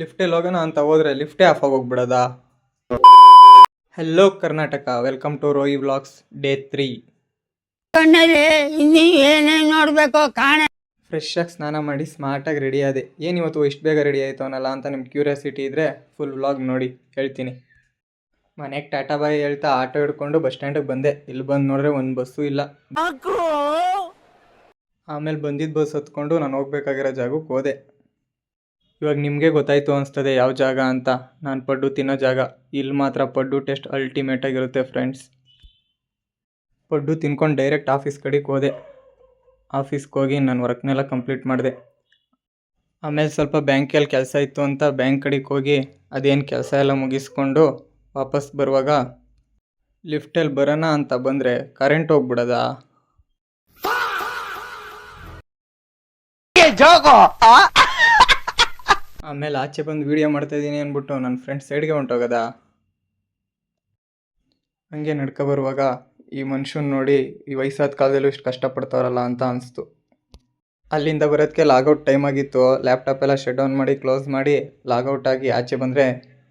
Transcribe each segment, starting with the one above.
ಲಿಫ್ಟಲ್ಲಿ ಹೋಗೋಣ ಅಂತ ಹೋದ್ರೆ ಲಿಫ್ಟೇ ಆಫ್ ಆಗೋಗ್ಬಿಡೋದಾ? Hello Karnataka, welcome to Roi vlogs day 3. ಕಣ್ಣಲ್ಲಿ ಇನ್ನೀ ಏನೇನು ನೋಡ್ಬೇಕು ಕಾಣೆ. ಫ್ರೆಶ್ ಆಗಿ ಸ್ನಾನ ಮಾಡಿ ಸ್ಮಾರ್ಟಾಗಿ ರೆಡಿ ಆದೆ. ಏನಿವತ್ತು ಇಷ್ಟು ಬೇಗ ರೆಡಿ ಆಯ್ತವನಲ್ಲ ಅಂತ ನಿಮ್ಗೆ ಕ್ಯೂರಿಯಾಸಿಟಿ ಇದ್ದರೆ ಫುಲ್ ವ್ಲಾಗ್ ನೋಡಿ ಹೇಳ್ತೀನಿ. ಮನೆಗೆ ಟಾಟಾ ಬಾಯ್ ಹೇಳ್ತಾ ಆಟೋ ಹಿಡ್ಕೊಂಡು ಬಸ್ ಸ್ಟ್ಯಾಂಡಿಗೆ ಬಂದೆ. ಇಲ್ಲಿ ಬಂದು ನೋಡ್ರೆ ಒಂದು ಬಸ್ಸು ಇಲ್ಲ. ಆಮೇಲೆ ಬಂದಿದ್ದ ಬಸ್ ಹತ್ಕೊಂಡು ನಾನು ಹೋಗ್ಬೇಕಾಗಿರೋ ಜಾಗಕ್ಕೆ ಹೋದೆ. ಇವಾಗ ನಿಮಗೆ ಗೊತ್ತಾಯ್ತು ಅನಿಸ್ತದೆ ಯಾವ ಜಾಗ ಅಂತ. ನಾನು ಪಡ್ಡು ತಿನ್ನೋ ಜಾಗ. ಇಲ್ಲಿ ಮಾತ್ರ ಪಡ್ಡು ಟೇಸ್ಟ್ ಅಲ್ಟಿಮೇಟಾಗಿರುತ್ತೆ ಫ್ರೆಂಡ್ಸ್. ಪಡ್ಡು ತಿನ್ಕೊಂಡು ಡೈರೆಕ್ಟ್ ಆಫೀಸ್ ಕಡೆಗೆ ಹೋದೆ. ಆಫೀಸ್ಗೆ ಹೋಗಿ ನಾನು ವರ್ಕ್ನೆಲ್ಲ ಕಂಪ್ಲೀಟ್ ಮಾಡಿದೆ. ಆಮೇಲೆ ಸ್ವಲ್ಪ ಬ್ಯಾಂಕಲ್ಲಿ ಕೆಲಸ ಇತ್ತು ಅಂತ ಬ್ಯಾಂಕ್ ಕಡೆಗೆ ಹೋಗಿ ಅದೇನು ಕೆಲಸ ಎಲ್ಲ ಮುಗಿಸ್ಕೊಂಡು ವಾಪಸ್ ಬರುವಾಗ ಲಿಫ್ಟಲ್ಲಿ ಬರೋಣ ಅಂತ ಬಂದರೆ ಕರೆಂಟ್ ಹೋಗ್ಬಿಡೋದಾ? ಆಮೇಲೆ ಆಚೆ ಬಂದು ವೀಡಿಯೋ ಮಾಡ್ತಾಯಿದ್ದೀನಿ ಅಂದ್ಬಿಟ್ಟು ನನ್ನ ಫ್ರೆಂಡ್ ಸೈಡ್ಗೆ ಹೊಂಟೋಗೋದಾ? ಹಂಗೆ ನಡ್ಕೊ ಬರುವಾಗ ಈ ಮನುಷ್ಯನ ನೋಡಿ ಈ ವಯಸ್ಸಾದ ಕಾಲದಲ್ಲೂ ಇಷ್ಟು ಕಷ್ಟಪಡ್ತಾರಲ್ಲ ಅಂತ ಅನಿಸ್ತು. ಅಲ್ಲಿಂದ ಬರೋದಕ್ಕೆ ಲಾಗೌಟ್ ಟೈಮ್ ಆಗಿತ್ತು. ಲ್ಯಾಪ್ಟಾಪ್ ಎಲ್ಲ ಶಟ್ ಡೌನ್ ಮಾಡಿ ಕ್ಲೋಸ್ ಮಾಡಿ ಲಾಗೌಟ್ ಆಗಿ ಆಚೆ ಬಂದರೆ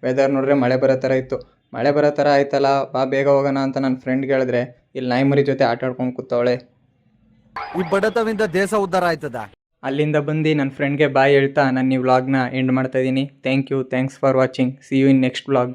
ವೆದರ್ ನೋಡಿದ್ರೆ ಮಳೆ ಬರೋ ಥರ ಇತ್ತು. ಮಳೆ ಬರೋ ಥರ ಆಯ್ತಲ್ಲ, ಬಾ ಬೇಗ ಹೋಗೋಣ ಅಂತ ನನ್ನ ಫ್ರೆಂಡ್ಗೆ ಹೇಳಿದ್ರೆ ಇಲ್ಲಿ ನಾಯಿ ಮರಿ ಜೊತೆ ಆಟ ಆಡ್ಕೊಂಡು ಕೂತವಳೆ. ಈ ಬಡತವಿಂದ ದೇಶ ಉದ್ಧಾರ ಆಯ್ತದ. ಅಲ್ಲಿಂದ ಬಂದು ನನ್ನ ಫ್ರೆಂಡ್ಗೆ ಬಾಯ್ ಹೇಳ್ತಾ ನಾನು ಈ ವ್ಲಾಗ್ನ ಎಂಡ್ ಮಾಡ್ತಾಯಿದ್ದೀನಿ. Thanks for watching. See you in next vlog.